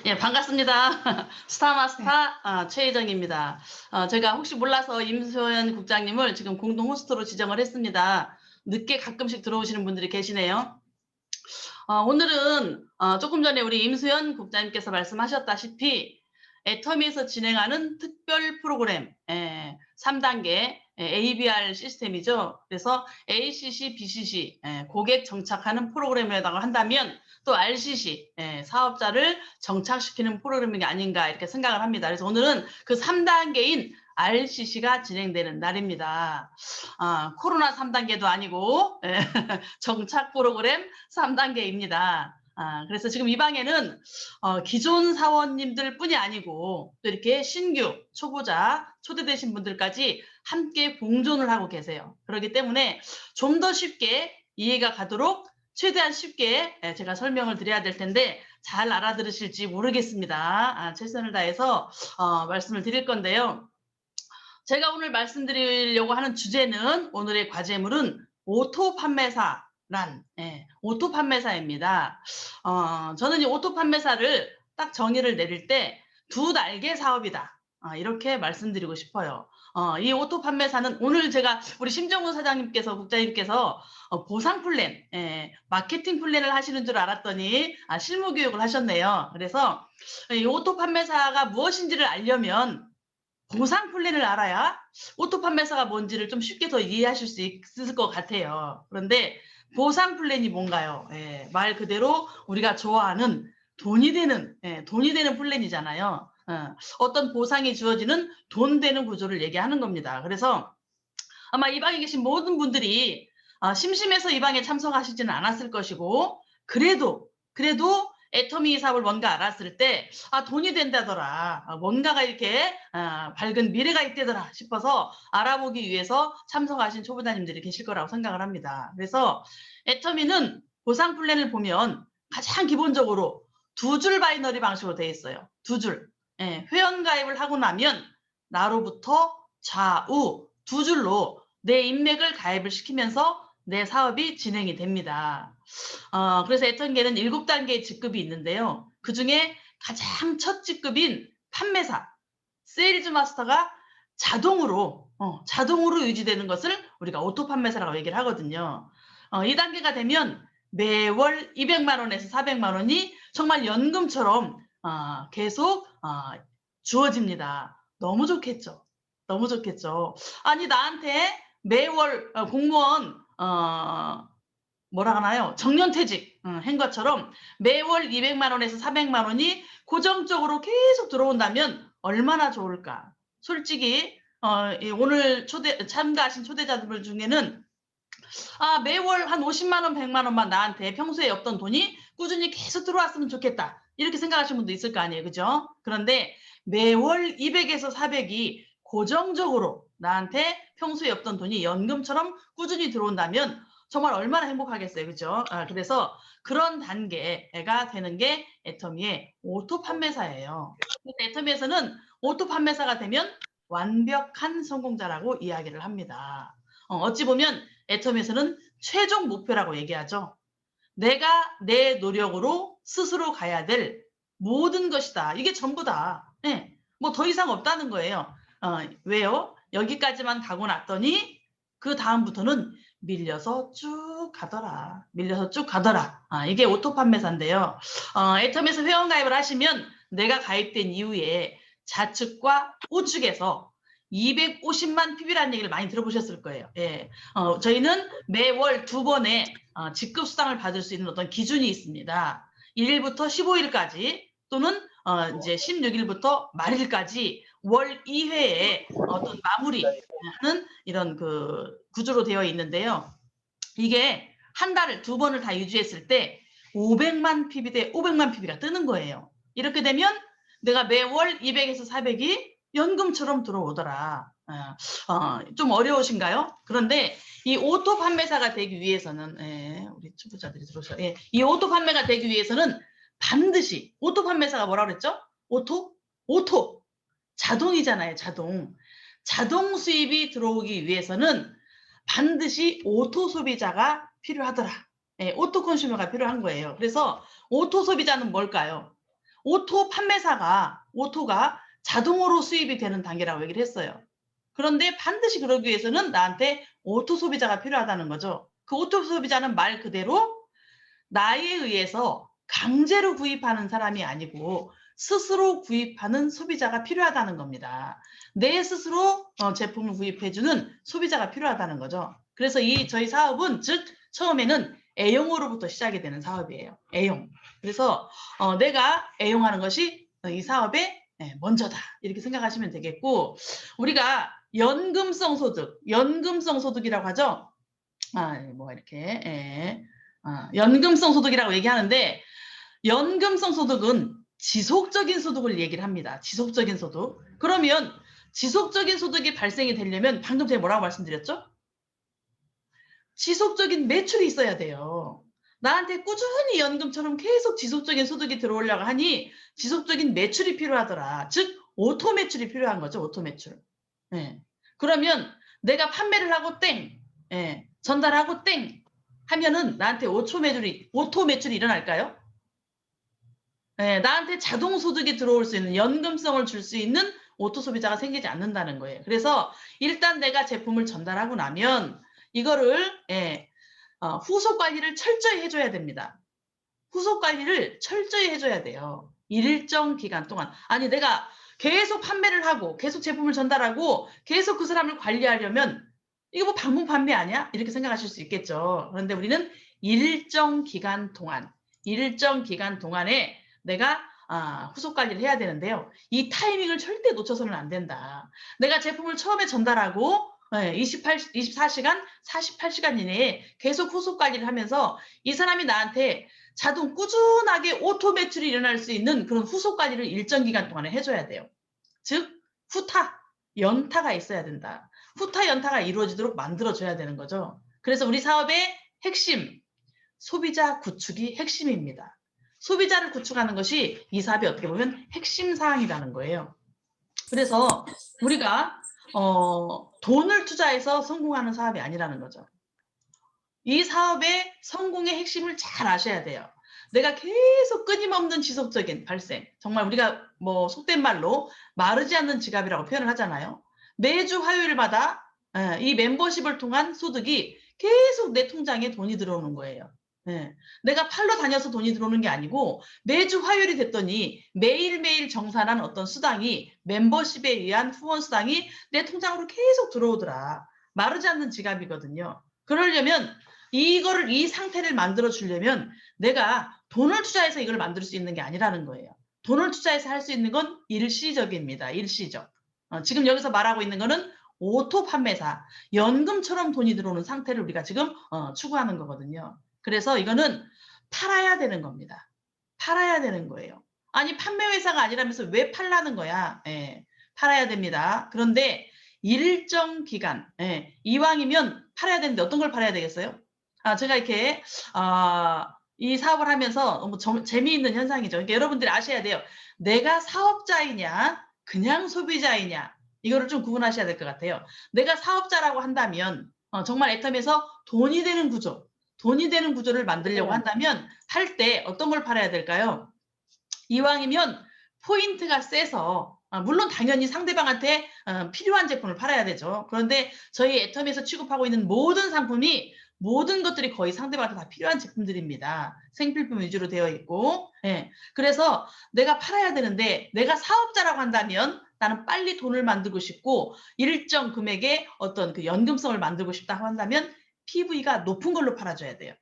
예, 반갑습니다. 스타마스터 최혜정입니다. 제가 혹시 몰라서 임소연 국장님을 지금 공동 호스트로 지정을 했습니다. 늦게 가끔씩 들어오시는 분들이 계시네요. 오늘은 조금 전에 우리 임수연 국장님께서 말씀하셨다시피 애터미에서 진행하는 특별 프로그램 3단계 ABR 시스템이죠. 그래서 ACC, BCC 고객 정착하는 프로그램에다가 한다면 또 RCC 사업자를 정착시키는 프로그램이 아닌가 이렇게 생각을 합니다. 그래서 오늘은 그 3단계인 RCC가 진행되는 날입니다. 코로나 3단계도 아니고 정착 프로그램 3단계입니다. 그래서 지금 이 방에는 기존 사원님들 뿐이 아니고 또 이렇게 신규 초보자 초대되신 분들까지 함께 공존을 하고 계세요. 그렇기 때문에 좀 더 쉽게 이해가 가도록 최대한 쉽게 제가 설명을 드려야 될 텐데 잘 알아들으실지 모르겠습니다. 최선을 다해서 말씀을 드릴 건데요. 제가 오늘 말씀드리려고 하는 주제는 오늘의 과제물은 오토 판매사란 오토 판매사입니다. 저는 이 오토 판매사를 딱 정의를 내릴 때 두 날개 사업이다. 이렇게 말씀드리고 싶어요. 이 오토 판매사는 오늘 제가 우리 심정훈 사장님께서 국장님께서 보상 플랜, 마케팅 플랜을 하시는 줄 알았더니 실무 교육을 하셨네요. 그래서 이 오토 판매사가 무엇인지를 알려면 보상 플랜을 알아야 오토 판매사가 뭔지를 좀 쉽게 더 이해하실 수 있을 것 같아요. 그런데 보상 플랜이 뭔가요? 말 그대로 우리가 좋아하는 돈이 되는 플랜이잖아요. 어떤 보상이 주어지는 돈 되는 구조를 얘기하는 겁니다. 그래서 아마 이 방에 계신 모든 분들이 심심해서 이 방에 참석하시지는 않았을 것이고 그래도 애터미 사업을 뭔가 알았을 때 돈이 된다더라, 뭔가가 이렇게 밝은 미래가 있대더라 싶어서 알아보기 위해서 참석하신 초보자님들이 계실 거라고 생각을 합니다. 그래서 애터미는 보상 플랜을 보면 가장 기본적으로 두 줄 바이너리 방식으로 되어 있어요. 두 줄. 회원 가입을 하고 나면 나로부터 좌우 두 줄로 내 인맥을 가입을 시키면서 내 사업이 진행이 됩니다. 그래서 애턴계는 7단계의 직급이 있는데요. 그중에 가장 첫 직급인 판매사, 세일즈 마스터가 자동으로 유지되는 것을 우리가 오토 판매사라고 얘기를 하거든요. 이 단계가 되면 매월 200만 원에서 400만 원이 정말 연금처럼 계속 주어집니다. 너무 좋겠죠. 너무 좋겠죠. 아니 나한테 매월 공무원 뭐라 하나요? 정년퇴직 한 것처럼 매월 200만 원에서 400만 원이 고정적으로 계속 들어온다면 얼마나 좋을까. 솔직히 오늘 참가하신 초대자들 중에는 매월 한 50만 원, 100만 원만 나한테 평소에 없던 돈이 꾸준히 계속 들어왔으면 좋겠다. 이렇게 생각하시는 분도 있을 거 아니에요. 그죠? 그런데 매월 200에서 400이 고정적으로 나한테 평소에 없던 돈이 연금처럼 꾸준히 들어온다면 정말 얼마나 행복하겠어요. 그죠? 그래서 그런 단계가 되는 게 애터미의 오토 판매사예요. 애터미에서는 오토 판매사가 되면 완벽한 성공자라고 이야기를 합니다. 어찌 보면 애터미에서는 최종 목표라고 얘기하죠. 내가 내 노력으로 스스로 가야 될 모든 것이다. 이게 전부다. 뭐 더 이상 없다는 거예요. 왜요? 여기까지만 가고 났더니 그 다음부터는 밀려서 쭉 가더라. 이게 오토 판매사인데요. 애터미에서 회원 가입을 하시면 내가 가입된 이후에 좌측과 우측에서 250만 PB라는 얘기를 많이 들어보셨을 거예요. 저희는 매월 2번의 직급 수당을 받을 수 있는 어떤 기준이 있습니다. 1일부터 15일까지 또는 이제 16일부터 말일까지 월 2회에 어떤 마무리하는 이런 그 구조로 되어 있는데요. 이게 한 달을 2번을 다 유지했을 때 500만 PB 대 500만 PB가 뜨는 거예요. 이렇게 되면 내가 매월 200에서 400이 연금처럼 들어오더라. 좀 어려우신가요? 그런데 이 오토 판매사가 되기 위해서는 우리 초보자들이 들어오셔. 이 오토 판매가 되기 위해서는 반드시 오토 판매사가 뭐라 그랬죠? 오토 자동이잖아요. 자동 수입이 들어오기 위해서는 반드시 오토 소비자가 필요하더라. 오토 컨슈머가 필요한 거예요. 그래서 오토 소비자는 뭘까요? 오토 판매사가 오토가 자동으로 수입이 되는 단계라고 얘기를 했어요. 그런데 반드시 그러기 위해서는 나한테 오토 소비자가 필요하다는 거죠. 그 오토 소비자는 말 그대로 나에 의해서 강제로 구입하는 사람이 아니고 스스로 구입하는 소비자가 필요하다는 겁니다. 내 스스로 제품을 구입해주는 소비자가 필요하다는 거죠. 그래서 저희 사업은 즉 처음에는 애용으로부터 시작이 되는 사업이에요. 애용. 그래서 내가 애용하는 것이 이 사업의 먼저다 이렇게 생각하시면 되겠고, 우리가 연금성 소득이라고 하죠. 뭐 이렇게 연금성 소득이라고 얘기하는데, 연금성 소득은 지속적인 소득을 얘기를 합니다. 지속적인 소득. 그러면 지속적인 소득이 발생이 되려면 방금 제가 뭐라고 말씀드렸죠? 지속적인 매출이 있어야 돼요. 나한테 꾸준히 연금처럼 계속 지속적인 소득이 들어오려고 하니 지속적인 매출이 필요하더라. 즉 오토 매출이 필요한 거죠. 오토 매출. 그러면 내가 판매를 하고 땡, 전달하고 땡 하면은 나한테 오토 매출이 일어날까요? 나한테 자동 소득이 들어올 수 있는, 연금성을 줄 수 있는 오토 소비자가 생기지 않는다는 거예요. 그래서 일단 내가 제품을 전달하고 나면 이거를 후속 관리를 철저히 해줘야 됩니다. 후속 관리를 철저히 해줘야 돼요. 일정 기간 동안. 아니 내가 계속 판매를 하고 계속 제품을 전달하고 계속 그 사람을 관리하려면 이거 뭐 방문 판매 아니야? 이렇게 생각하실 수 있겠죠. 그런데 우리는 일정 기간 동안에 내가 후속 관리를 해야 되는데요. 이 타이밍을 절대 놓쳐서는 안 된다. 내가 제품을 처음에 전달하고 24시간, 48시간 이내에 계속 후속 관리를 하면서 이 사람이 나한테 자동 꾸준하게 오토 매출이 일어날 수 있는 그런 후속 관리를 일정 기간 동안에 해줘야 돼요. 즉 후타, 연타가 있어야 된다. 후타, 연타가 이루어지도록 만들어줘야 되는 거죠. 그래서 우리 사업의 핵심, 소비자 구축이 핵심입니다. 소비자를 구축하는 것이 이 사업이 어떻게 보면 핵심 사항이라는 거예요. 그래서 우리가 돈을 투자해서 성공하는 사업이 아니라는 거죠. 이 사업의 성공의 핵심을 잘 아셔야 돼요. 내가 계속 끊임없는 지속적인 발생, 정말 우리가 뭐 속된 말로 마르지 않는 지갑이라고 표현을 하잖아요. 매주 화요일마다 이 멤버십을 통한 소득이 계속 내 통장에 돈이 들어오는 거예요. 내가 팔러 다녀서 돈이 들어오는 게 아니고 매주 화요일이 됐더니 매일매일 정산한 어떤 수당이, 멤버십에 의한 후원 수당이 내 통장으로 계속 들어오더라. 마르지 않는 지갑이거든요. 그러려면 이 상태를 만들어 주려면 내가 돈을 투자해서 이걸 만들 수 있는 게 아니라는 거예요. 돈을 투자해서 할 수 있는 건 일시적입니다. 일시적. 지금 여기서 말하고 있는 거는 오토 판매사, 연금처럼 돈이 들어오는 상태를 우리가 지금 추구하는 거거든요. 그래서 이거는 팔아야 되는 겁니다. 팔아야 되는 거예요. 아니 판매회사가 아니라면서 왜 팔라는 거야? 팔아야 됩니다. 그런데 일정 기간, 이왕이면 팔아야 되는데 어떤 걸 팔아야 되겠어요? 제가 이렇게 이 사업을 하면서 너무 재미있는 현상이죠. 그러니까 여러분들이 아셔야 돼요. 내가 사업자이냐 그냥 소비자이냐 이거를 좀 구분하셔야 될 것 같아요. 내가 사업자라고 한다면 정말 애텀에서 돈이 되는 구조를 만들려고 한다면 할 때 어떤 걸 팔아야 될까요? 이왕이면 포인트가 세서 물론 당연히 상대방한테 필요한 제품을 팔아야 되죠. 그런데 저희 애텀에서 취급하고 있는 모든 것들이 거의 상대방한테 다 필요한 제품들입니다. 생필품 위주로 되어 있고. 그래서 내가 팔아야 되는데 내가 사업자라고 한다면 나는 빨리 돈을 만들고 싶고 일정 금액의 어떤 그 연금성을 만들고 싶다고 한다면 PV가 높은 걸로 팔아줘야 돼요.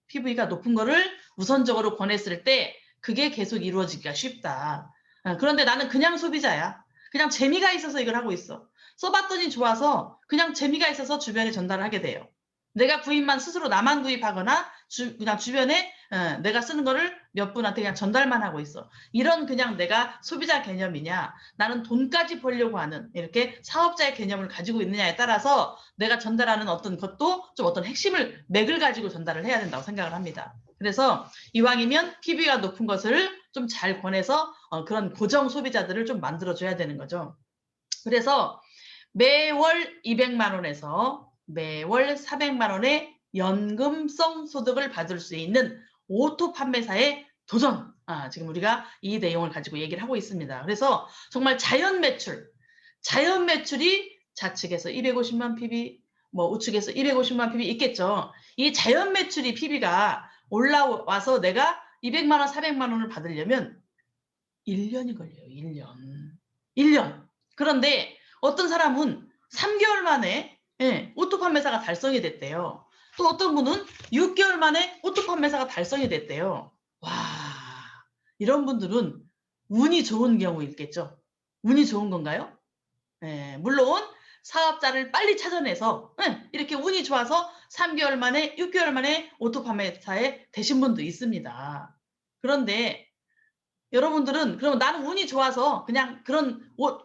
PV가 높은 거를 우선적으로 권했을 때 그게 계속 이루어지기가 쉽다. 그런데 나는 그냥 소비자야. 그냥 재미가 있어서 이걸 하고 있어. 써봤더니 좋아서 그냥 재미가 있어서 주변에 전달을 하게 돼요. 내가 구입만 스스로 나만 구입하거나 그냥 주변에 내가 쓰는 거를 몇 분한테 그냥 전달만 하고 있어. 이런 그냥 내가 소비자 개념이냐, 나는 돈까지 벌려고 하는 이렇게 사업자의 개념을 가지고 있느냐에 따라서 내가 전달하는 어떤 것도 좀 어떤 맥을 가지고 전달을 해야 된다고 생각을 합니다. 그래서 이왕이면 PV가 높은 것을 좀 잘 권해서 그런 고정 소비자들을 좀 만들어줘야 되는 거죠. 그래서 매월 200만 원에서 매월 400만 원의 연금성 소득을 받을 수 있는 오토 판매사에 지금 우리가 이 내용을 가지고 얘기를 하고 있습니다. 그래서 정말 자연 매출이 좌측에서 250만 PB, 뭐 우측에서 250만 PB 있겠죠. 이 자연 매출이 PB가 올라와서 내가 200만 원, 400만 원을 받으려면 1년이 걸려요. 1년. 1년. 그런데 어떤 사람은 3개월 만에 오토 판매사가 달성이 됐대요. 또 어떤 분은 6개월 만에 오토 판매사가 달성이 됐대요. 와, 이런 분들은 운이 좋은 경우있겠죠. 운이 좋은 건가요? 물론 사업자를 빨리 찾아내서 이렇게 운이 좋아서 3개월 만에 6개월 만에 오토 판매사에 되신 분도 있습니다. 그런데 여러분들은 그럼 나는 운이 좋아서 그냥 그런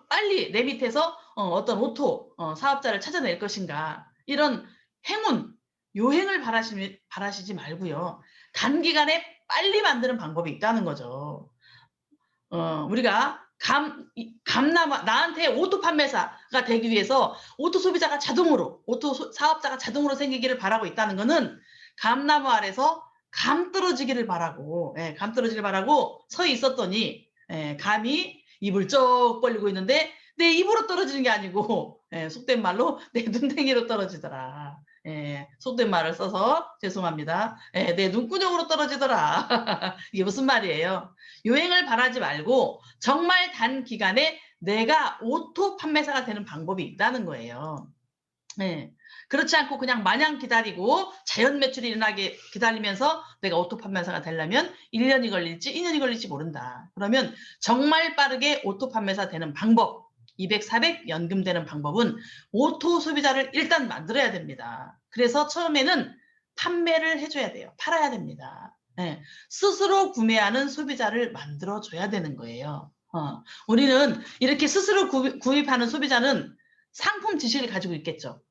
빨리 내 밑에서 어떤 오토 사업자를 찾아낼 것인가, 이런 행운, 요행을 바라시지 말고요. 단기간에 빨리 만드는 방법이 있다는 거죠. 우리가 나한테 오토 판매사가 되기 위해서 오토 소비자가 자동으로, 오토 사업자가 자동으로 생기기를 바라고 있다는 것은 감나무 아래서 감 떨어지기를 바라고, 감 떨어지기를 바라고 서 있었더니 감이 입을 쩍 벌리고 있는데 내 입으로 떨어지는 게 아니고 속된 말로 내 눈탱이로 떨어지더라. 속된 말을 써서 죄송합니다. 내 눈구녕으로 떨어지더라. 이게 무슨 말이에요? 요행을 바라지 말고 정말 단기간에 내가 오토 판매사가 되는 방법이 있다는 거예요. 그렇지 않고 그냥 마냥 기다리고 자연 매출이 일어나게 기다리면서 내가 오토 판매사가 되려면 1년이 걸릴지 2년이 걸릴지 모른다. 그러면 정말 빠르게 오토 판매사 되는 방법, 200, 400 연금되는 방법은 오토 소비자를 일단 만들어야 됩니다. 그래서 처음에는 판매를 해줘야 돼요. 팔아야 됩니다. 스스로 구매하는 소비자를 만들어줘야 되는 거예요. 우리는 이렇게 스스로 구입하는 소비자는 상품 지식을 가지고 있겠죠.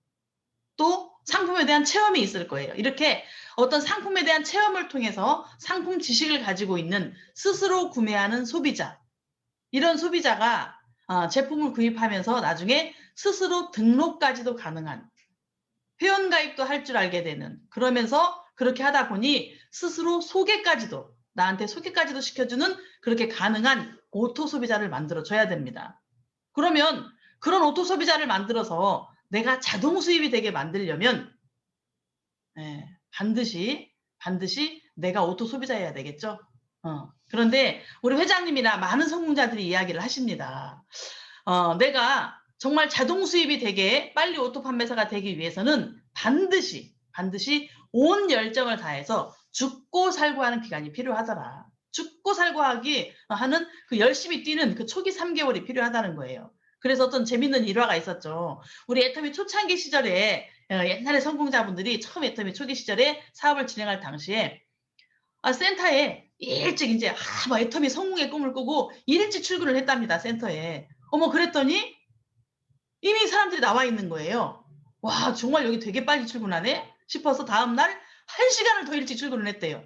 또 상품에 대한 체험이 있을 거예요. 이렇게 어떤 상품에 대한 체험을 통해서 상품 지식을 가지고 있는 스스로 구매하는 소비자, 이런 소비자가 제품을 구입하면서 나중에 스스로 등록까지도 가능한, 회원가입도 할 줄 알게 되는, 그러면서 그렇게 하다 보니 스스로 나한테 소개까지도 시켜주는 그렇게 가능한 오토 소비자를 만들어줘야 됩니다. 그러면 그런 오토 소비자를 만들어서 내가 자동 수입이 되게 만들려면 반드시 내가 오토 소비자여야 되겠죠. 그런데 우리 회장님이나 많은 성공자들이 이야기를 하십니다. 내가 정말 자동 수입이 되게 빨리 오토 판매사가 되기 위해서는 반드시 온 열정을 다해서 죽고 살고 하는 기간이 필요하더라. 죽고 살고 하는 그 열심히 뛰는 그 초기 3개월이 필요하다는 거예요. 그래서 어떤 재밌는 일화가 있었죠. 우리 애터미 초창기 시절에 옛날에 성공자분들이 처음 애터미 초기 시절에 사업을 진행할 당시에 센터에 일찍 이제 막 애터미 성공의 꿈을 꾸고 일찍 출근을 했답니다. 센터에. 그랬더니 이미 사람들이 나와 있는 거예요. 와, 정말 여기 되게 빨리 출근하네 싶어서 다음날 1시간을 더 일찍 출근을 했대요.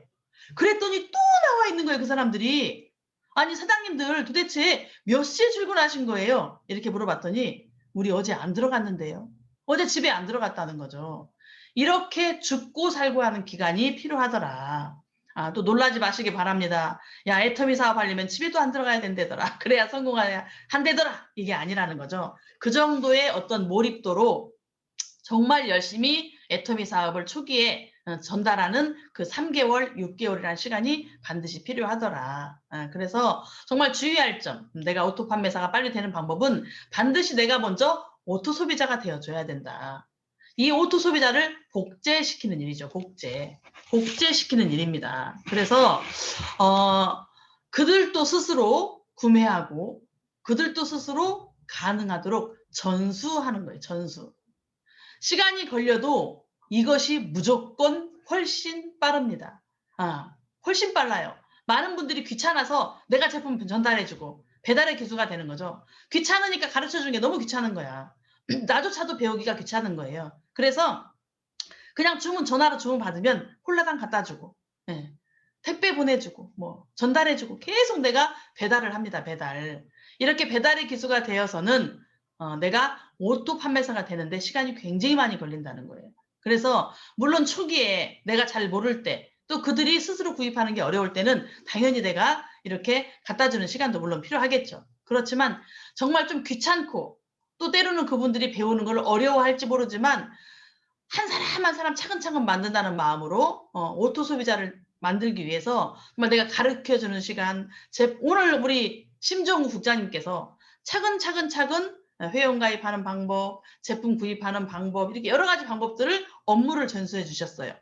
그랬더니 또 나와 있는 거예요. 그 사람들이. 아니 사장님들 도대체 몇 시에 출근하신 거예요? 이렇게 물어봤더니 우리 어제 안 들어갔는데요. 어제 집에 안 들어갔다는 거죠. 이렇게 죽고 살고 하는 기간이 필요하더라. 또 놀라지 마시기 바랍니다. 야, 애터미 사업하려면 집에도 안 들어가야 된대더라. 그래야 성공해야 한대더라. 이게 아니라는 거죠. 그 정도의 어떤 몰입도로 정말 열심히 애터미 사업을 초기에 전달하는 그 3개월, 6개월이라는 시간이 반드시 필요하더라. 그래서 정말 주의할 점, 내가 오토 판매사가 빨리 되는 방법은 반드시 내가 먼저 오토 소비자가 되어줘야 된다. 이 오토 소비자를 복제시키는 일이죠. 복제시키는 일입니다. 그래서 그들도 스스로 구매하고 그들도 스스로 가능하도록 전수하는 거예요. 전수. 시간이 걸려도 이것이 무조건 훨씬 빠릅니다. 훨씬 빨라요. 많은 분들이 귀찮아서 내가 제품 전달해주고 배달의 기수가 되는 거죠. 귀찮으니까 가르쳐주는 게 너무 귀찮은 거야. 나조차도 배우기가 귀찮은 거예요. 그래서 그냥 전화로 주문 받으면 홀라당 갖다 주고 택배 보내주고 뭐 전달해주고 계속 내가 배달을 합니다. 배달. 이렇게 배달의 기수가 되어서는 내가 오토 판매사가 되는데 시간이 굉장히 많이 걸린다는 거예요. 그래서 물론 초기에 내가 잘 모를 때, 또 그들이 스스로 구입하는 게 어려울 때는 당연히 내가 이렇게 갖다 주는 시간도 물론 필요하겠죠. 그렇지만 정말 좀 귀찮고 또 때로는 그분들이 배우는 걸 어려워할지 모르지만 한 사람 한 사람 차근차근 만든다는 마음으로 오토 소비자를 만들기 위해서 정말 내가 가르쳐주는 시간, 오늘 우리 심정우 국장님께서 차근차근 회원 가입하는 방법, 제품 구입하는 방법 이렇게 여러 가지 방법들을 업무를 전수해 주셨어요.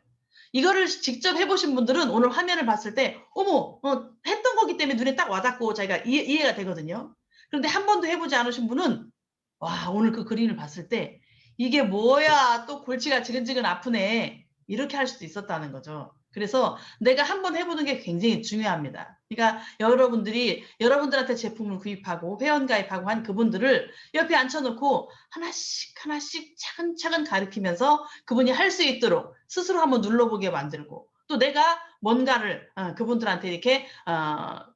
이거를 직접 해보신 분들은 오늘 화면을 봤을 때 어머 했던 거기 때문에 눈에 딱 와닿고 자기가 이해가 되거든요. 그런데 한 번도 해보지 않으신 분은 와 오늘 그 그림을 봤을 때 이게 뭐야 또 골치가 지근지근 아프네 이렇게 할 수도 있었다는 거죠. 그래서 내가 한번 해보는 게 굉장히 중요합니다. 그러니까 여러분들이 여러분들한테 제품을 구입하고 회원 가입하고 한 그분들을 옆에 앉혀놓고 하나씩 차근차근 가르치면서 그분이 할 수 있도록 스스로 한번 눌러보게 만들고 또 내가 뭔가를 그분들한테 이렇게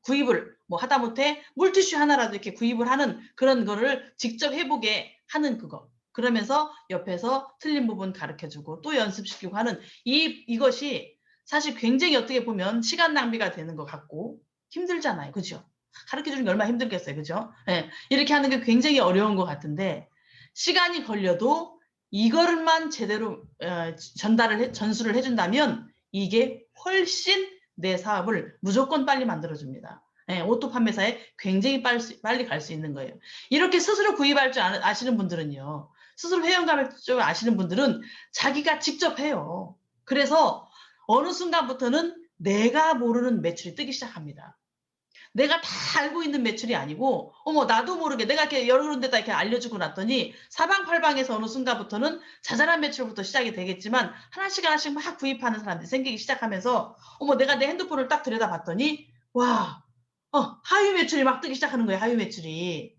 구입을 뭐 하다못해 물티슈 하나라도 이렇게 구입을 하는 그런 거를 직접 해보게 하는 그거. 그러면서 옆에서 틀린 부분 가르쳐주고 또 연습시키고 하는 이것이 사실 굉장히 어떻게 보면 시간 낭비가 되는 것 같고 힘들잖아요. 그죠? 가르쳐주는 게 얼마나 힘들겠어요. 그죠? 네, 이렇게 하는 게 굉장히 어려운 것 같은데 시간이 걸려도 이거를만 제대로 전수를 해준다면 이게 훨씬 내 사업을 무조건 빨리 만들어줍니다. 네, 오토 판매사에 굉장히 빨리 갈 수 있는 거예요. 이렇게 스스로 구입할 줄 아시는 분들은요. 스스로 회원감을 좀 아시는 분들은 자기가 직접 해요. 그래서 어느 순간부터는 내가 모르는 매출이 뜨기 시작합니다. 내가 다 알고 있는 매출이 아니고 어머 나도 모르게 내가 이렇게 여러 군데다 이렇게 알려주고 났더니 사방팔방에서 어느 순간부터는 자잘한 매출부터 시작이 되겠지만 하나씩 막 구입하는 사람들이 생기기 시작하면서 어머 내가 내 핸드폰을 딱 들여다봤더니 와 하위 매출이 막 뜨기 시작하는 거예요. 하위 매출이.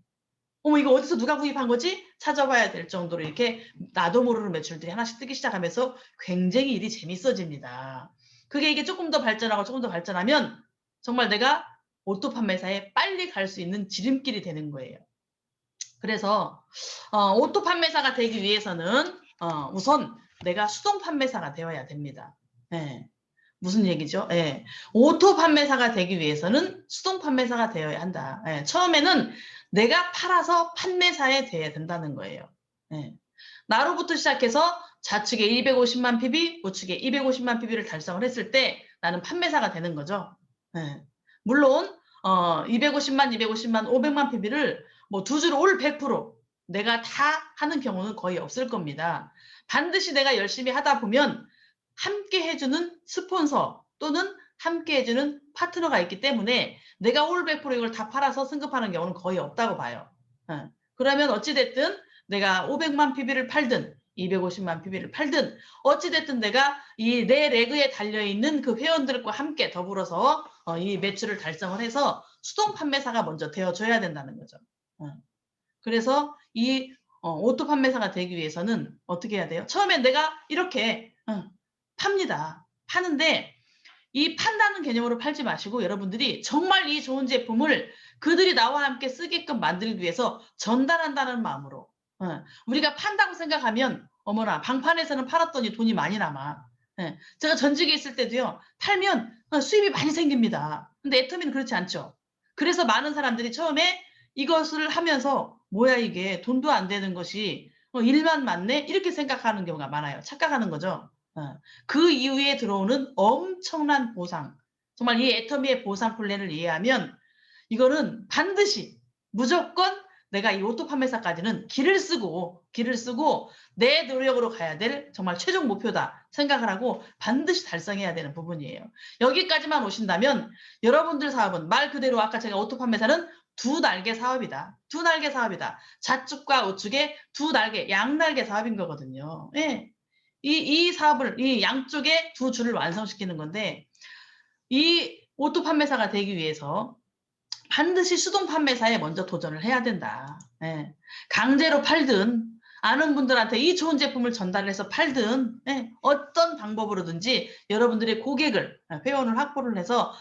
어머 이거 어디서 누가 구입한 거지? 찾아봐야 될 정도로 이렇게 나도 모르는 매출들이 하나씩 뜨기 시작하면서 굉장히 일이 재밌어집니다. 그게 이게 조금 더 발전하고 조금 더 발전하면 정말 내가 오토 판매사에 빨리 갈 수 있는 지름길이 되는 거예요. 그래서 오토 판매사가 되기 위해서는 우선 내가 수동 판매사가 되어야 됩니다. 네. 무슨 얘기죠? 예. 오토 판매사가 되기 위해서는 수동 판매사가 되어야 한다. 예. 처음에는 내가 팔아서 판매사에 돼야 된다는 거예요. 예. 나로부터 시작해서 좌측에 250만 PB, 우측에 250만 PB를 달성을 했을 때 나는 판매사가 되는 거죠. 예. 물론 250만, 500만 PB를 뭐 두 줄 올 100% 내가 다 하는 경우는 거의 없을 겁니다. 반드시 내가 열심히 하다 보면 함께 해주는 스폰서 또는 함께 해주는 파트너가 있기 때문에 내가 올 100% 이걸 다 팔아서 승급하는 경우는 거의 없다고 봐요. 그러면 어찌됐든 내가 500만 PB를 팔든 250만 PB를 팔든 어찌됐든 내가 이 내 레그에 달려있는 그 회원들과 함께 더불어서 이 매출을 달성을 해서 수동 판매사가 먼저 되어줘야 된다는 거죠. 그래서 이 오토 판매사가 되기 위해서는 어떻게 해야 돼요? 처음엔 내가 이렇게 팝니다. 파는데 이 판다는 개념으로 팔지 마시고 여러분들이 정말 이 좋은 제품을 그들이 나와 함께 쓰게끔 만들기 위해서 전달한다는 마음으로 우리가 판다고 생각하면 어머나 방판에서는 팔았더니 돈이 많이 남아. 제가 전직에 있을 때도요. 팔면 수입이 많이 생깁니다. 근데 애터미는 그렇지 않죠. 그래서 많은 사람들이 처음에 이것을 하면서 뭐야 이게 돈도 안 되는 것이 일만 많네 이렇게 생각하는 경우가 많아요. 착각하는 거죠. 그 이후에 들어오는 엄청난 보상 정말 이 애터미의 보상 플랜을 이해하면 이거는 반드시 무조건 내가 이 오토 판매사까지는 길을 쓰고 내 노력으로 가야 될 정말 최종 목표다 생각을 하고 반드시 달성해야 되는 부분이에요. 여기까지만 오신다면 여러분들 사업은 말 그대로 아까 제가 오토 판매사는 두 날개 사업이다. 두 날개 사업이다. 좌측과 우측의 두 날개, 양날개 사업인 거거든요. 예. 이 사업을 이 양쪽에 두 줄을 완성시키는 건데 이 오토 판매사가 되기 위해서 반드시 수동 판매사에 먼저 도전을 해야 된다. 예. 강제로 팔든 아는 분들한테 이 좋은 제품을 전달해서 팔든 어떤 방법으로든지 여러분들의 고객을 회원을 확보를 해서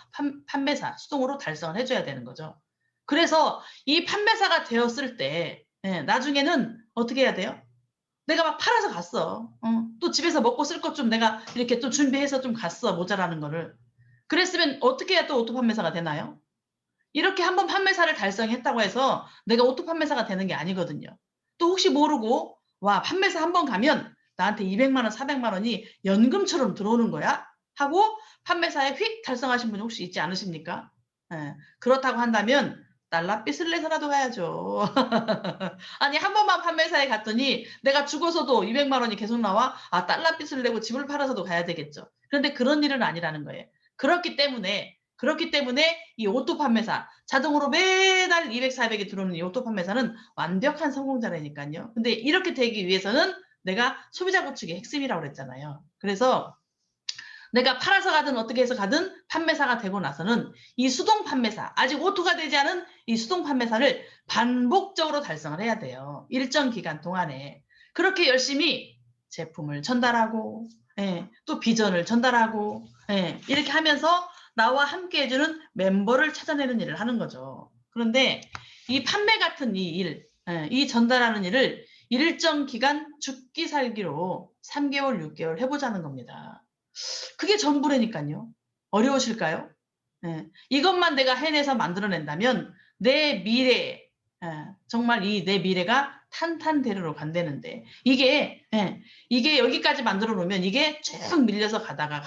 판매사 수동으로 달성을 해줘야 되는 거죠. 그래서 이 판매사가 되었을 때 나중에는 어떻게 해야 돼요? 내가 막 팔아서 갔어. 또 집에서 먹고 쓸 것 좀 내가 이렇게 또 준비해서 좀 갔어. 모자라는 거를. 그랬으면 어떻게 해야 또 오토 판매사가 되나요? 이렇게 한번 판매사를 달성했다고 해서 내가 오토 판매사가 되는 게 아니거든요. 또 혹시 모르고 와 판매사 한번 가면 나한테 200만 원, 400만 원이 연금처럼 들어오는 거야? 하고 판매사에 휙 달성하신 분 혹시 있지 않으십니까? 예, 그렇다고 한다면 달러빚을 내서라도 가야죠. 아니 한 번만 판매사에 갔더니 내가 죽어서도 200만 원이 계속 나와? 아 달러빚을 내고 집을 팔아서도 가야 되겠죠. 그런데 그런 일은 아니라는 거예요. 그렇기 때문에 이 오토 판매사 자동으로 매달 200, 400이 들어오는 이 오토 판매사는 완벽한 성공자라니까요. 근데 이렇게 되기 위해서는 내가 소비자 구축이 핵심이라고 그랬잖아요. 그래서 내가 팔아서 가든 어떻게 해서 가든 판매사가 되고 나서는 이 수동 판매사, 아직 오토가 되지 않은 이 수동 판매사를 반복적으로 달성을 해야 돼요. 일정 기간 동안에. 그렇게 열심히 제품을 전달하고, 예, 또 비전을 전달하고, 예, 이렇게 하면서 나와 함께 해주는 멤버를 찾아내는 일을 하는 거죠. 그런데 이 판매 같은 이 일, 예, 이 전달하는 일을 일정 기간 죽기 살기로 3개월, 6개월 해보자는 겁니다. 그게 전부라니까요. 어려우실까요? 예, 이것만 내가 해내서 만들어낸다면 내 미래, 예, 정말 이 내 미래가 탄탄대로로 간다는데 이게 여기까지 만들어 놓으면 이게 쭉 밀려서 가다가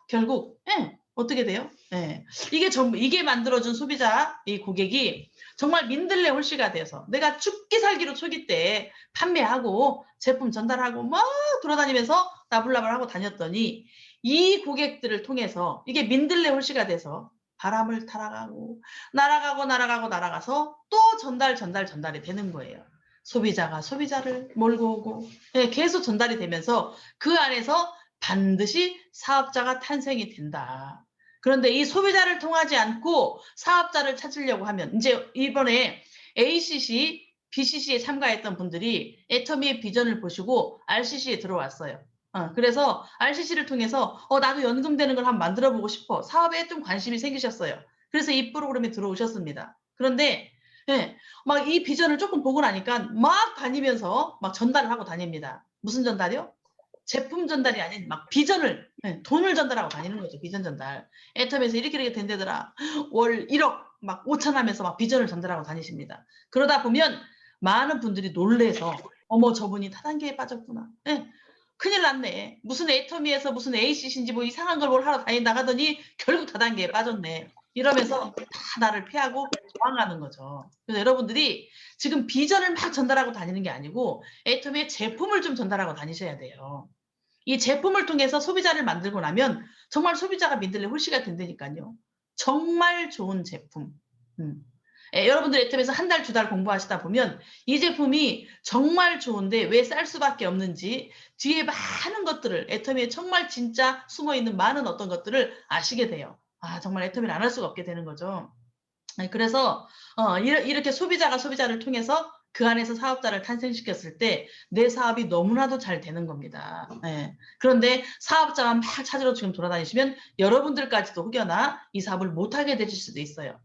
결국 어떻게 돼요? 예, 이게 전부 이게 만들어준 소비자 이 고객이 정말 민들레 홀씨가 돼서 내가 죽기 살기로 초기 때 판매하고 제품 전달하고 막 돌아다니면서 나불나불하고 다녔더니 이 고객들을 통해서 이게 민들레 홀씨가 돼서 바람을 타러가고 날아가서 또 전달이 되는 거예요. 소비자가 소비자를 몰고 오고 계속 전달이 되면서 그 안에서 반드시 사업자가 탄생이 된다. 그런데 이 소비자를 통하지 않고 사업자를 찾으려고 하면 이제 이번에 ACC, BCC에 참가했던 분들이 애터미의 비전을 보시고 RCC에 들어왔어요. 그래서 RCC를 통해서 나도 연금되는 걸 한번 만들어보고 싶어. 사업에 좀 관심이 생기셨어요. 그래서 이 프로그램에 들어오셨습니다. 그런데 막 이 비전을 조금 보고 나니까 막 다니면서 막 전달을 하고 다닙니다. 무슨 전달이요? 제품 전달이 아닌 막 비전을 돈을 전달하고 다니는 거죠. 비전 전달. 애텀에서 이렇게 된다더라. 월 1억 막 5천 하면서 막 비전을 전달하고 다니십니다. 그러다 보면 많은 분들이 놀래서 어머 저분이 타단계에 빠졌구나. 큰일 났네. 무슨 애터미에서 무슨 ACC인지 뭐 이상한 걸 뭘 하러 다닌다 하더니 결국 다단계에 빠졌네. 이러면서 다 나를 피하고 도망가는 거죠. 그래서 여러분들이 지금 비전을 막 전달하고 다니는 게 아니고 애터미의 제품을 좀 전달하고 다니셔야 돼요. 이 제품을 통해서 소비자를 만들고 나면 정말 소비자가 민들레 홀씨가 된다니까요. 정말 좋은 제품. 여러분들 애텀에서 한 달, 2달 공부하시다 보면 이 제품이 정말 좋은데 왜 쌀 수밖에 없는지 뒤에 많은 것들을 애터미에 정말 진짜 숨어있는 많은 어떤 것들을 아시게 돼요. 아 정말 애터미를 안 할 수가 없게 되는 거죠. 그래서 이렇게 소비자가 소비자를 통해서 그 안에서 사업자를 탄생시켰을 때 내 사업이 너무나도 잘 되는 겁니다. 그런데 사업자만 막 찾으러 지금 돌아다니시면 여러분들까지도 혹여나 이 사업을 못하게 되실 수도 있어요.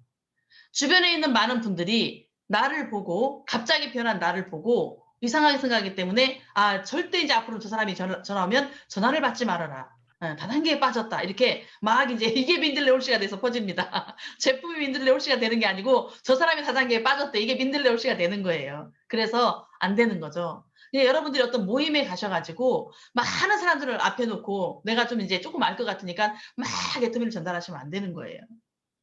주변에 있는 많은 분들이 나를 보고 갑자기 변한 나를 보고 이상하게 생각하기 때문에 아 절대 이제 앞으로 저 사람이 전화 오면 전화를 받지 말아라. 다단계에 빠졌다. 이렇게 막 이제 이게 민들레 홀씨가 돼서 퍼집니다. 제품이 민들레 홀씨가 되는 게 아니고 저 사람이 다단계에 빠졌대. 이게 민들레 홀씨가 되는 거예요. 그래서 안 되는 거죠. 여러분들이 어떤 모임에 가셔가지고 많은 사람들을 앞에 놓고 내가 좀 이제 조금 알 것 같으니까 막 애터미를 전달하시면 안 되는 거예요.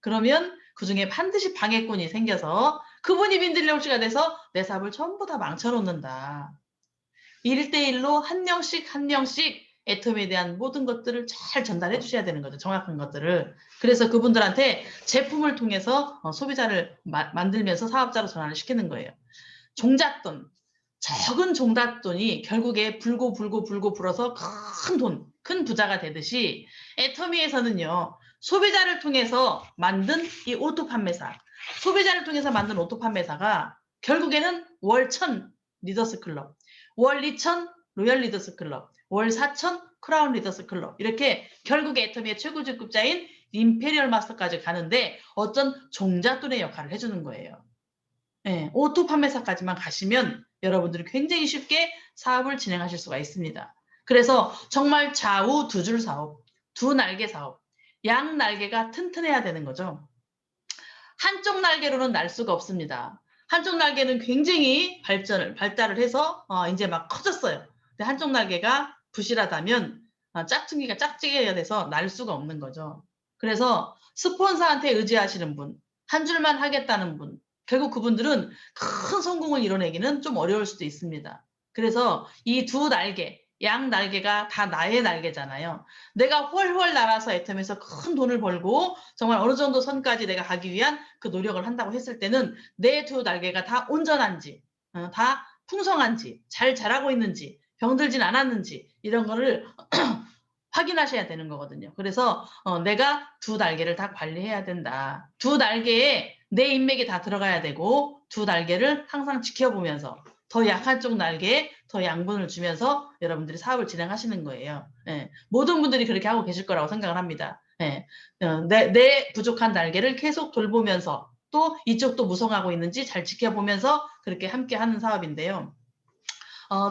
그러면 그중에 반드시 방해꾼이 생겨서 그분이 민들레 홀씨가 돼서 내 사업을 전부 다 망쳐놓는다. 1대1로 한 명씩 애텀에 대한 모든 것들을 잘 전달해 주셔야 되는 거죠. 정확한 것들을. 그래서 그분들한테 제품을 통해서 소비자를 만들면서 사업자로 전환을 시키는 거예요. 종잣돈. 적은 종잣돈이 결국에 불고 불어서 큰 부자가 되듯이 애터미에서는요. 소비자를 통해서 만든 이 오토 판매사, 소비자를 통해서 만든 오토 판매사가 결국에는 월 1000 리더스 클럽, 월 2000 로열 리더스 클럽, 월 4000 크라운 리더스 클럽 이렇게 결국에 애터미의 최고직급자인 임페리얼 마스터까지 가는데 어떤 종잣돈의 역할을 해주는 거예요. 오토 판매사까지만 가시면 여러분들이 굉장히 쉽게 사업을 진행하실 수가 있습니다. 그래서 정말 좌우 두 줄 사업, 두 날개 사업, 양 날개가 튼튼해야 되는 거죠. 한쪽 날개로는 날 수가 없습니다. 한쪽 날개는 굉장히 발달을 해서 이제 막 커졌어요. 근데 한쪽 날개가 부실하다면 짝퉁기가 짝짓기가 돼서 날 수가 없는 거죠. 그래서 스폰서한테 의지하시는 분, 한 줄만 하겠다는 분, 결국 그분들은 큰 성공을 이뤄내기는 좀 어려울 수도 있습니다. 그래서 이 두 날개, 양 날개가 다 나의 날개잖아요. 내가 훨훨 날아서 애텀에서 큰 돈을 벌고 정말 어느 정도 선까지 내가 가기 위한 그 노력을 한다고 했을 때는 내 두 날개가 다 온전한지, 다 풍성한지, 잘 자라고 있는지, 병들진 않았는지 이런 거를 확인하셔야 되는 거거든요. 그래서 내가 두 날개를 다 관리해야 된다. 두 날개에 내 인맥이 다 들어가야 되고 두 날개를 항상 지켜보면서 더 약한 쪽 날개에 더 양분을 주면서 여러분들이 사업을 진행하시는 거예요. 예, 모든 분들이 그렇게 하고 계실 거라고 생각을 합니다. 예, 내 부족한 날개를 계속 돌보면서 또 이쪽도 무성하고 있는지 잘 지켜보면서 그렇게 함께 하는 사업인데요.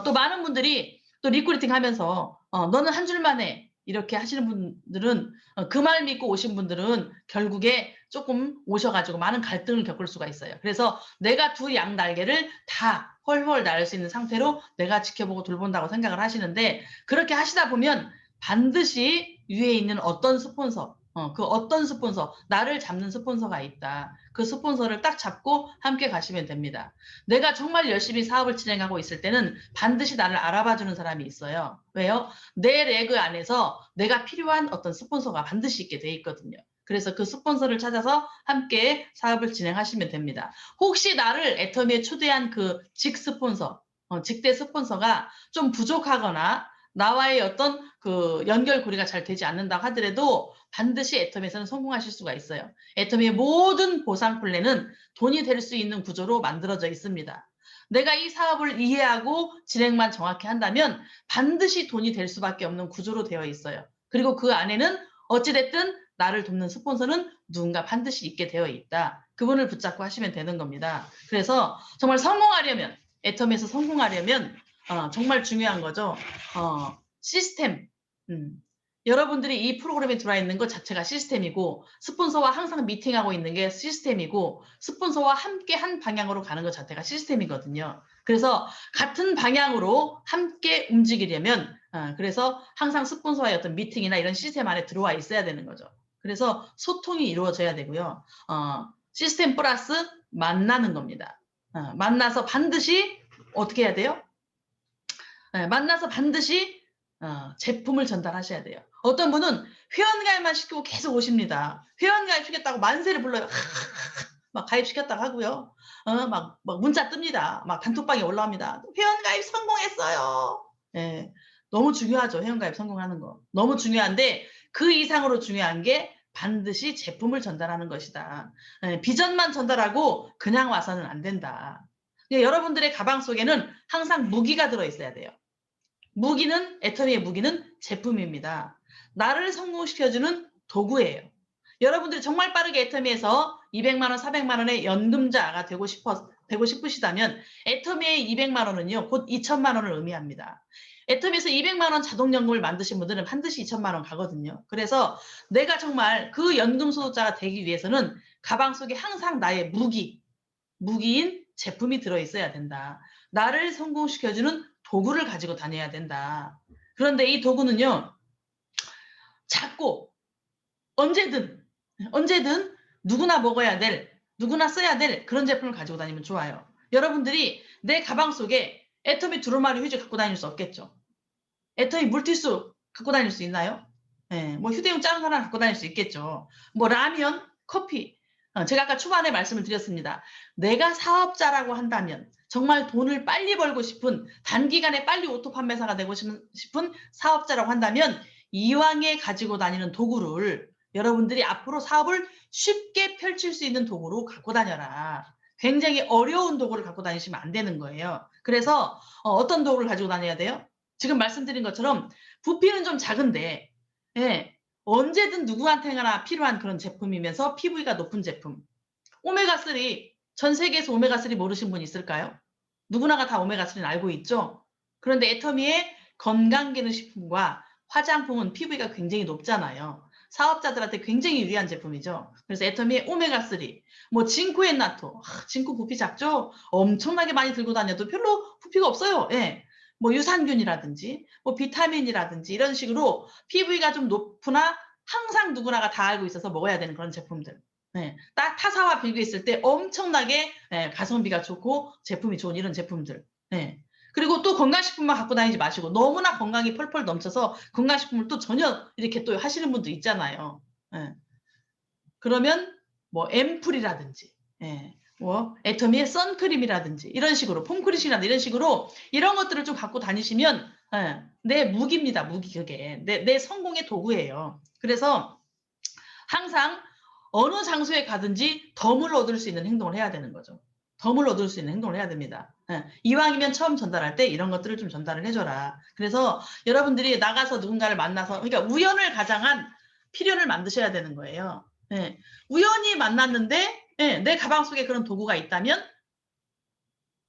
또 많은 분들이 또 리크루팅 하면서 너는 한 줄만 해. 이렇게 하시는 분들은 그 말 믿고 오신 분들은 결국에 조금 오셔가지고 많은 갈등을 겪을 수가 있어요. 그래서 내가 두 양 날개를 다 훨훨 날 수 있는 상태로 내가 지켜보고 돌본다고 생각을 하시는데 그렇게 하시다 보면 반드시 위에 있는 어떤 스폰서 그 어떤 스폰서 나를 잡는 스폰서가 있다. 그 스폰서를 딱 잡고 함께 가시면 됩니다. 내가 정말 열심히 사업을 진행하고 있을 때는 반드시 나를 알아봐주는 사람이 있어요. 왜요? 내 레그 안에서 내가 필요한 어떤 스폰서가 반드시 있게 돼 있거든요. 그래서 그 스폰서를 찾아서 함께 사업을 진행하시면 됩니다. 혹시 나를 애터미에 초대한 그 직스폰서, 직대 스폰서가 좀 부족하거나 나와의 어떤 그 연결고리가 잘 되지 않는다고 하더라도 반드시 애터미에서는 성공하실 수가 있어요. 애터미의 모든 보상 플랜은 돈이 될 수 있는 구조로 만들어져 있습니다. 내가 이 사업을 이해하고 진행만 정확히 한다면 반드시 돈이 될 수밖에 없는 구조로 되어 있어요. 그리고 그 안에는 어찌됐든 나를 돕는 스폰서는 누군가 반드시 있게 되어 있다. 그분을 붙잡고 하시면 되는 겁니다. 그래서 정말 성공하려면 애터미에서 성공하려면 정말 중요한 거죠. 시스템. 여러분들이 이 프로그램에 들어와 있는 것 자체가 시스템이고 스폰서와 항상 미팅하고 있는 게 시스템이고 스폰서와 함께 한 방향으로 가는 것 자체가 시스템이거든요. 그래서 같은 방향으로 함께 움직이려면 그래서 항상 스폰서와의 어떤 미팅이나 이런 시스템 안에 들어와 있어야 되는 거죠. 그래서 소통이 이루어져야 되고요. 시스템 플러스 만나는 겁니다. 만나서 반드시 어떻게 해야 돼요? 만나서 반드시 제품을 전달하셔야 돼요. 어떤 분은 회원가입만 시키고 계속 오십니다. 회원가입 시켰다고 만세를 불러요. 막 가입시켰다고 하고요. 막 문자 뜹니다. 막 단톡방에 올라옵니다. 회원가입 성공했어요. 예, 너무 중요하죠. 회원가입 성공하는 거. 너무 중요한데 그 이상으로 중요한 게 반드시 제품을 전달하는 것이다. 비전만 전달하고 그냥 와서는 안 된다. 여러분들의 가방 속에는 항상 무기가 들어있어야 돼요. 무기는 애터미의 무기는 제품입니다. 나를 성공시켜주는 도구예요. 여러분들이 정말 빠르게 애터미에서 200만 원, 400만 원의 연금자가 되고 싶으시다면 애터미의 200만 원은요. 곧 2천만 원을 의미합니다. 애터미에서 200만 원 자동연금을 만드신 분들은 반드시 2천만 원 가거든요. 그래서 내가 정말 그 연금 소득자가 되기 위해서는 가방 속에 항상 나의 무기인 제품이 들어있어야 된다. 나를 성공시켜주는 도구를 가지고 다녀야 된다. 그런데 이 도구는요. 작고 언제든 누구나 먹어야 될, 누구나 써야 될 그런 제품을 가지고 다니면 좋아요. 여러분들이 내 가방 속에 애터미 두루마리 휴지 갖고 다닐 수 없겠죠. 애터미 물티슈 갖고 다닐 수 있나요? 네, 뭐 휴대용 작은 거 하나 갖고 다닐 수 있겠죠. 뭐 라면, 커피. 제가 아까 초반에 말씀을 드렸습니다. 내가 사업자라고 한다면 정말 돈을 빨리 벌고 싶은 단기간에 빨리 오토 판매사가 되고 싶은 사업자라고 한다면 이왕에 가지고 다니는 도구를 여러분들이 앞으로 사업을 쉽게 펼칠 수 있는 도구로 갖고 다녀라. 굉장히 어려운 도구를 갖고 다니시면 안 되는 거예요. 그래서 어떤 도구를 가지고 다녀야 돼요? 지금 말씀드린 것처럼 부피는 좀 작은데 언제든 누구한테나 필요한 그런 제품이면서 PV가 높은 제품. 오메가3, 전 세계에서 오메가3 모르신 분 있을까요? 누구나가 다 오메가3는 알고 있죠? 그런데 애터미의 건강기능식품과 화장품은 PV가 굉장히 높잖아요. 사업자들한테 굉장히 유리한 제품이죠. 그래서 애터미의 오메가3, 뭐 징코엔나토, 징코 부피 작죠? 엄청나게 많이 들고 다녀도 별로 부피가 없어요. 예. 뭐 유산균이라든지 뭐 비타민이라든지 이런 식으로 PV가 좀 높으나 항상 누구나가 다 알고 있어서 먹어야 되는 그런 제품들. 네. 딱 타사와 비교했을 때 엄청나게 가성비가 좋고 제품이 좋은 이런 제품들. 네. 그리고 또 건강식품만 갖고 다니지 마시고 너무나 건강이 펄펄 넘쳐서 건강식품을 또 전혀 이렇게 또 하시는 분도 있잖아요. 네. 그러면 뭐 앰플이라든지 뭐 애터미의 선크림이라든지 이런 식으로 폼크릿이라든지 이런 식으로 이런 것들을 좀 갖고 다니시면 내 무기입니다. 무기 그게. 내 성공의 도구예요. 그래서 항상 어느 장소에 가든지 덤을 얻을 수 있는 행동을 해야 되는 거죠. 덤을 얻을 수 있는 행동을 해야 됩니다. 이왕이면 처음 전달할 때 이런 것들을 좀 전달을 해줘라. 그래서 여러분들이 나가서 누군가를 만나서 그러니까 우연을 가장한 필연을 만드셔야 되는 거예요. 우연히 만났는데 내 가방 속에 그런 도구가 있다면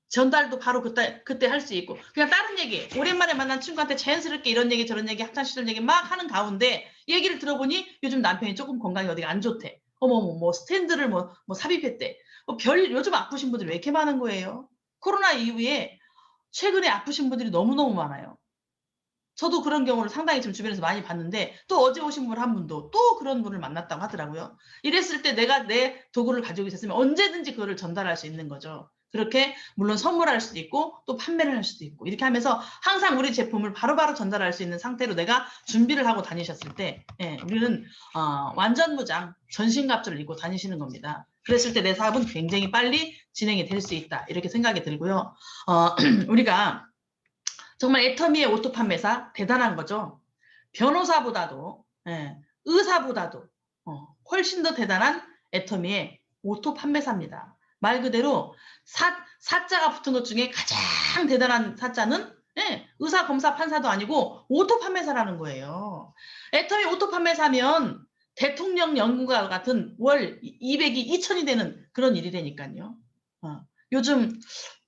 전달도 바로 그때 할 수 있고 그냥 다른 얘기 오랜만에 만난 친구한테 자연스럽게 이런 얘기 저런 얘기 학창시절 얘기 막 하는 가운데 얘기를 들어보니 요즘 남편이 조금 건강이 어디가 안 좋대. 어머머 뭐 스탠드를 뭐 삽입했대. 요즘 아프신 분들이 왜 이렇게 많은 거예요? 코로나 이후에 최근에 아프신 분들이 너무너무 많아요. 저도 그런 경우를 상당히 지금 주변에서 많이 봤는데 또 어제 오신 분 한 분도 또 그런 분을 만났다고 하더라고요. 이랬을 때 내가 내 도구를 가지고 있었으면 언제든지 그거를 전달할 수 있는 거죠. 그렇게 물론 선물할 수도 있고 또 판매를 할 수도 있고 이렇게 하면서 항상 우리 제품을 바로바로 전달할 수 있는 상태로 내가 준비를 하고 다니셨을 때 우리는 완전 무장 전신갑주를 입고 다니시는 겁니다. 그랬을 때 내 사업은 굉장히 빨리 진행이 될 수 있다 이렇게 생각이 들고요. 우리가 정말 애터미의 오토 판매사 대단한 거죠. 변호사보다도 의사보다도 훨씬 더 대단한 애터미의 오토 판매사입니다. 말 그대로 사자가 붙은 것 중에 가장 대단한 사자는 의사, 검사, 판사도 아니고 오토 판매사라는 거예요. 애터미 오토 판매사면 대통령 연금과 같은 월 200이 2000이 되는 그런 일이 되니까요. 요즘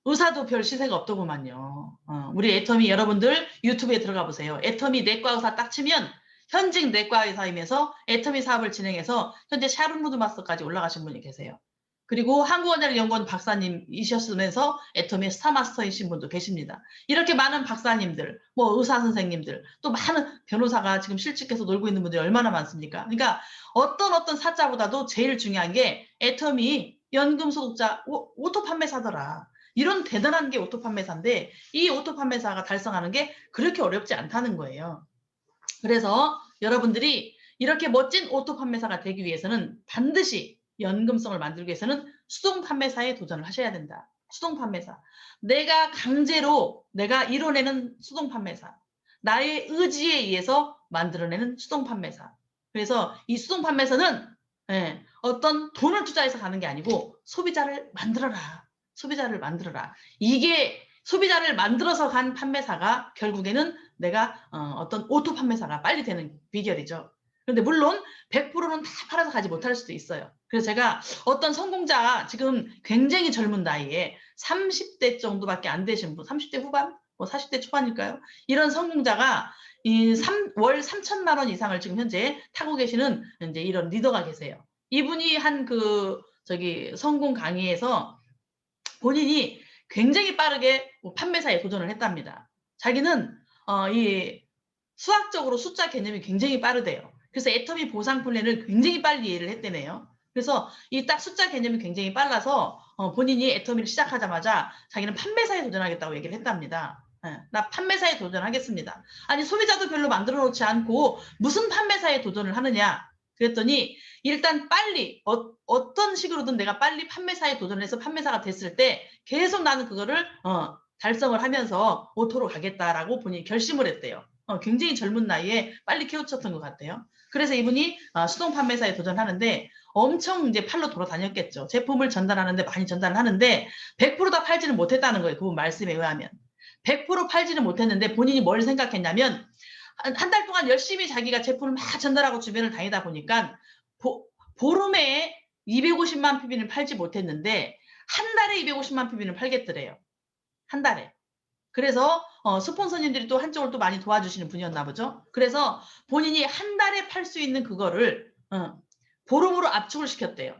의사도 별 시세가 없더구만요. 우리 애터미 여러분들 유튜브에 들어가 보세요. 애터미 내과 의사 딱 치면 현직 내과 의사이면서 애터미 사업을 진행해서 현재 샤론루드 마스터까지 올라가신 분이 계세요. 그리고 한국원자력연구원 박사님이셨으면서 애터미 스타마스터이신 분도 계십니다. 이렇게 많은 박사님들, 뭐 의사 선생님들, 또 많은 변호사가 지금 실직해서 놀고 있는 분들이 얼마나 많습니까? 그러니까 어떤 사자보다도 제일 중요한 게 애터미 연금소득자 오토 판매사더라. 이런 대단한 게 오토 판매사인데 이 오토 판매사가 달성하는 게 그렇게 어렵지 않다는 거예요. 그래서 여러분들이 이렇게 멋진 오토 판매사가 되기 위해서는 반드시 연금성을 만들기 위해서는 수동 판매사에 도전을 하셔야 된다. 수동 판매사. 내가 강제로 내가 이뤄내는 수동 판매사. 나의 의지에 의해서 만들어내는 수동 판매사. 그래서 이 수동 판매사는 어떤 돈을 투자해서 가는 게 아니고 소비자를 만들어라. 소비자를 만들어라. 이게 소비자를 만들어서 간 판매사가 결국에는 내가 어떤 오토 판매사가 빨리 되는 비결이죠. 그런데 물론 100%는 다 팔아서 가지 못할 수도 있어요. 그래서 제가 어떤 성공자 지금 굉장히 젊은 나이에 30대 정도밖에 안 되신 분, 30대 후반, 뭐 40대 초반일까요? 이런 성공자가 월 3천만 원 이상을 지금 현재 타고 계시는 이제 이런 리더가 계세요. 이분이 한 성공 강의에서 본인이 굉장히 빠르게 판매사에 도전을 했답니다. 자기는 이 수학적으로 숫자 개념이 굉장히 빠르대요. 그래서 애터미 보상 플랜을 굉장히 빨리 이해를 했대네요. 그래서 이 딱 숫자 개념이 굉장히 빨라서 본인이 애터미를 시작하자마자 자기는 판매사에 도전하겠다고 얘기를 했답니다. 나 판매사에 도전하겠습니다. 아니 소비자도 별로 만들어 놓지 않고 무슨 판매사에 도전을 하느냐 그랬더니 일단 빨리 어떤 식으로든 내가 빨리 판매사에 도전을 해서 판매사가 됐을 때 계속 나는 그거를 달성을 하면서 오토로 가겠다라고 본인이 결심을 했대요. 굉장히 젊은 나이에 빨리 깨우쳤던 것 같아요. 그래서 이분이 수동 판매사에 도전하는데 엄청 이제 팔로 돌아다녔겠죠. 제품을 전달하는데 많이 전달을 하는데 100% 다 팔지는 못했다는 거예요. 그분 말씀에 의하면. 100% 팔지는 못했는데 본인이 뭘 생각했냐면 한 달 동안 열심히 자기가 제품을 막 전달하고 주변을 다니다 보니까 보름에 250만 PB는 팔지 못했는데 한 달에 250만 PB는 팔겠더래요. 한 달에. 그래서 스폰서님들이 또 한쪽을 또 많이 도와주시는 분이었나 보죠. 그래서 본인이 한 달에 팔 수 있는 그거를 보름으로 압축을 시켰대요.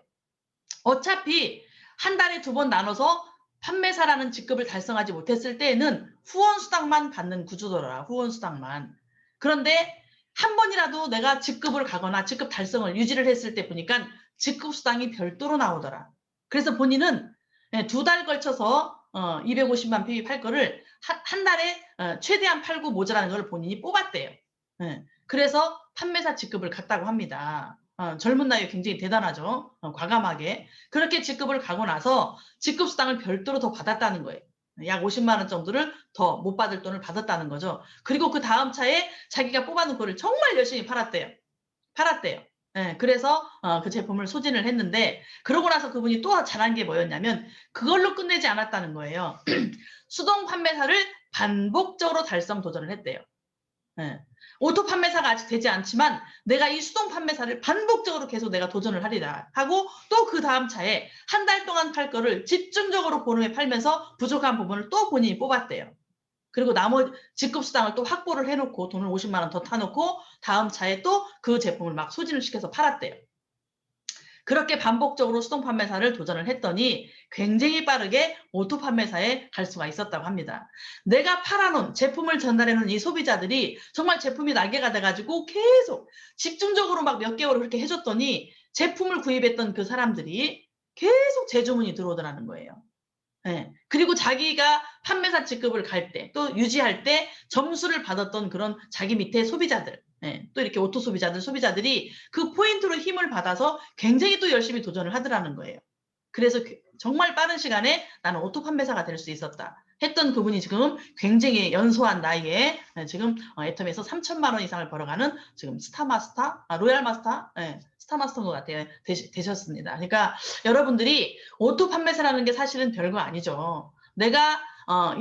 어차피 한 달에 2번 나눠서 판매사라는 직급을 달성하지 못했을 때에는 후원수당만 받는 구조더라. 후원수당만. 그런데 한 번이라도 내가 직급을 가거나 직급 달성을 유지를 했을 때 보니까 직급수당이 별도로 나오더라. 그래서 본인은 2달 걸쳐서 250만 PV 팔 거를 한 달에 최대한 팔고 모자라는 걸 본인이 뽑았대요. 그래서 판매사 직급을 갔다고 합니다. 젊은 나이에 굉장히 대단하죠. 과감하게. 그렇게 직급을 가고 나서 직급수당을 별도로 더 받았다는 거예요. 약 50만 원 정도를 더 못 받을 돈을 받았다는 거죠. 그리고 그 다음 차에 자기가 뽑아놓은 거를 정말 열심히 팔았대요. 그래서 그 제품을 소진을 했는데 그러고 나서 그분이 또 잘한 게 뭐였냐면 그걸로 끝내지 않았다는 거예요. 수동 판매사를 반복적으로 달성 도전을 했대요. 오토 판매사가 아직 되지 않지만 내가 이 수동 판매사를 반복적으로 계속 내가 도전을 하리라 하고 또 그 다음 차에 한 달 동안 팔 거를 집중적으로 보름에 팔면서 부족한 부분을 또 본인이 뽑았대요. 그리고 나머지 직급수당을 또 확보를 해놓고 돈을 50만 원 더 타놓고 다음 차에 또 그 제품을 막 소진을 시켜서 팔았대요. 그렇게 반복적으로 수동 판매사를 도전을 했더니 굉장히 빠르게 오토 판매사에 갈 수가 있었다고 합니다. 내가 팔아놓은 제품을 전달해놓은 이 소비자들이 정말 제품이 날개가 돼가지고 계속 집중적으로 막 몇 개월을 그렇게 해줬더니 제품을 구입했던 그 사람들이 계속 재주문이 들어오더라는 거예요. 그리고 자기가 판매사 직급을 갈 때 또 유지할 때 점수를 받았던 그런 자기 밑에 소비자들 또 이렇게 오토 소비자들이 그 포인트로 힘을 받아서 굉장히 또 열심히 도전을 하더라는 거예요. 그래서 정말 빠른 시간에 나는 오토 판매사가 될 수 있었다 했던 그분이 지금 굉장히 연소한 나이에 지금 애텀에서 3천만 원 이상을 벌어가는 지금 스타마스터, 로얄마스터, 스타마스터인 것 같아요. 되셨습니다. 그러니까 여러분들이 오토 판매사라는 게 사실은 별거 아니죠. 내가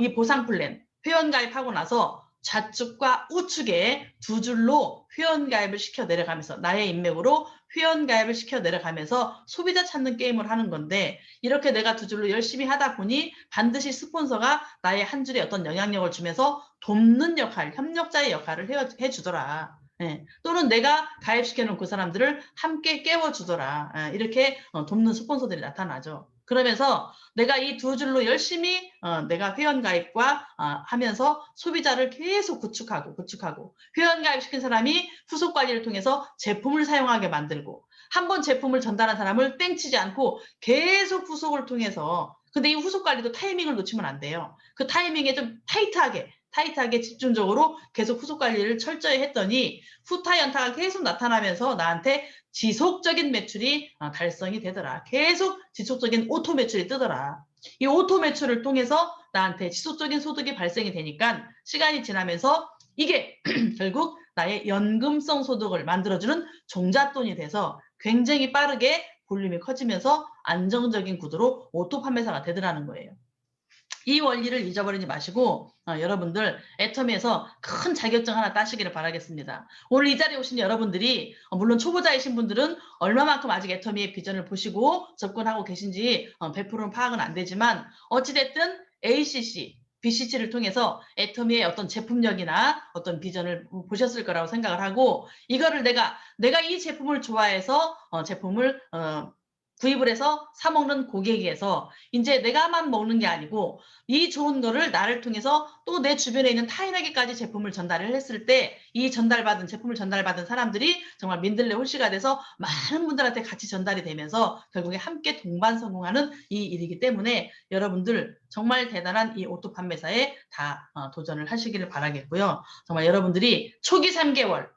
이 보상 플랜 회원가입하고 나서 좌측과 우측에 2줄로 회원가입을 시켜 내려가면서 나의 인맥으로 회원가입을 시켜 내려가면서 소비자 찾는 게임을 하는 건데 이렇게 내가 2줄로 열심히 하다 보니 반드시 스폰서가 나의 한 줄에 어떤 영향력을 주면서 돕는 역할, 협력자의 역할을 해주더라. 또는 내가 가입시켜놓은 그 사람들을 함께 깨워주더라. 이렇게 돕는 스폰서들이 나타나죠. 그러면서 내가 이 2줄로 열심히 내가 회원가입과 하면서 소비자를 계속 구축하고 회원가입시킨 사람이 후속관리를 통해서 제품을 사용하게 만들고 한번 제품을 전달한 사람을 땡치지 않고 계속 후속을 통해서 근데 이 후속관리도 타이밍을 놓치면 안 돼요. 그 타이밍에 좀 타이트하게 집중적으로 계속 후속관리를 철저히 했더니 후타 연타가 계속 나타나면서 나한테 지속적인 매출이 달성이 되더라. 계속 지속적인 오토 매출이 뜨더라. 이 오토 매출을 통해서 나한테 지속적인 소득이 발생이 되니까 시간이 지나면서 이게 결국 나의 연금성 소득을 만들어주는 종잣돈이 돼서 굉장히 빠르게 볼륨이 커지면서 안정적인 구도로 오토 판매사가 되더라는 거예요. 이 원리를 잊어버리지 마시고 여러분들 애터미에서 큰 자격증 하나 따시기를 바라겠습니다. 오늘 이 자리에 오신 여러분들이 물론 초보자이신 분들은 얼마만큼 아직 애터미의 비전을 보시고 접근하고 계신지 100%는 파악은 안 되지만 어찌됐든 ACC, BCC를 통해서 애터미의 어떤 제품력이나 어떤 비전을 보셨을 거라고 생각을 하고 이거를 내가 이 제품을 좋아해서 제품을 구입을 해서 사 먹는 고객에서 이제 내가만 먹는 게 아니고 이 좋은 거를 나를 통해서 또 내 주변에 있는 타인에게까지 제품을 전달을 했을 때 이 제품을 전달받은 사람들이 정말 민들레 홀씨가 돼서 많은 분들한테 같이 전달이 되면서 결국에 함께 동반 성공하는 이 일이기 때문에 여러분들 정말 대단한 이 오토 판매사에 다 도전을 하시기를 바라겠고요. 정말 여러분들이 초기 3개월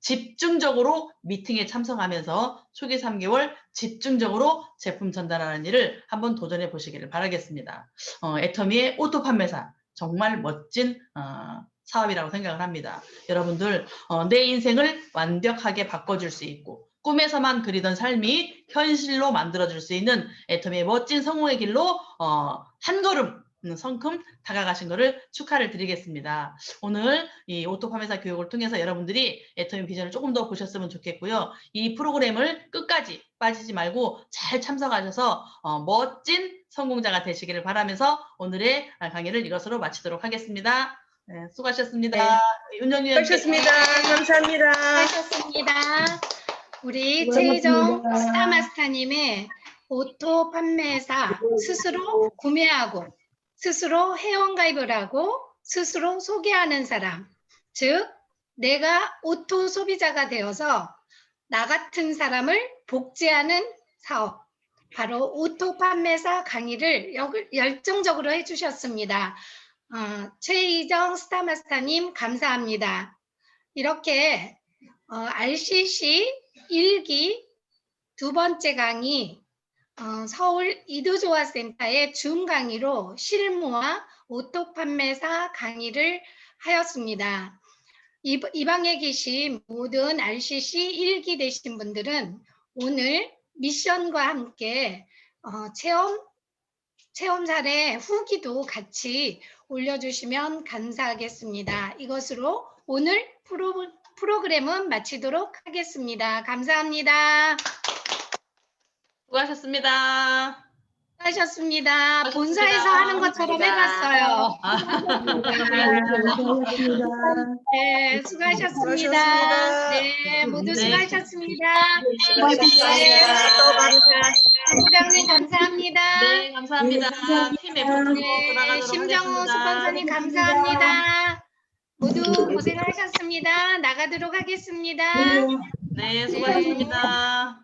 집중적으로 미팅에 참석하면서 초기 3개월 집중적으로 제품 전달하는 일을 한번 도전해 보시기를 바라겠습니다. 애터미의 오토 판매사 정말 멋진 사업이라고 생각을 합니다. 여러분들 내 인생을 완벽하게 바꿔줄 수 있고 꿈에서만 그리던 삶이 현실로 만들어줄 수 있는 애터미의 멋진 성공의 길로 한 걸음 성큼 다가가신 것을 축하를 드리겠습니다. 오늘 이 오토팜회사 교육을 통해서 여러분들이 애터미 비전을 조금 더 보셨으면 좋겠고요. 이 프로그램을 끝까지 빠지지 말고 잘 참석하셔서 멋진 성공자가 되시기를 바라면서 오늘의 강의를 이것으로 마치도록 하겠습니다. 네, 수고하셨습니다. 네. 윤영희 위원 수고하셨습니다. 감사합니다. 수고하셨습니다. 우리 최희정 스타마스터님의 오토 판매사 스스로 구매하고 스스로 회원가입을 하고 스스로 소개하는 사람, 즉 내가 오토 소비자가 되어서 나 같은 사람을 복제하는 사업, 바로 오토 판매사 강의를 열정적으로 해주셨습니다. 최희정 스타마스터님 감사합니다. 이렇게 RCC 1기 두 번째 강의 서울 이도조화센터의 줌 강의로 실무와 오토 판매사 강의를 하였습니다. 이 방에 계신 모든 RCC 1기 되신 분들은 오늘 미션과 함께 체험 사례 후기도 같이 올려주시면 감사하겠습니다. 이것으로 오늘 프로그램은 마치도록 하겠습니다. 감사합니다. 수고하셨습니다. 수고하셨습니다. 본사에서 하는 것처럼 해봤어요. 네, 수고하셨습니다. 네, 모두 네. 수고하셨습니다. 부장님 감사합니다. 네, 감사합니다. 팀 F로 네, 돌아가도록 심정호 하겠습니다. 스폰서님 감사합니다. 모두 고생하셨습니다. 나가도록 하겠습니다. 네, 수고하셨습니다.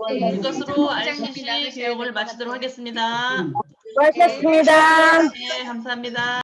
네, 이것으로 부장님이 RCC 나가셔야 교육을 될것 마치도록 같아요. 하겠습니다. 수고하셨습니다. 네, 감사합니다.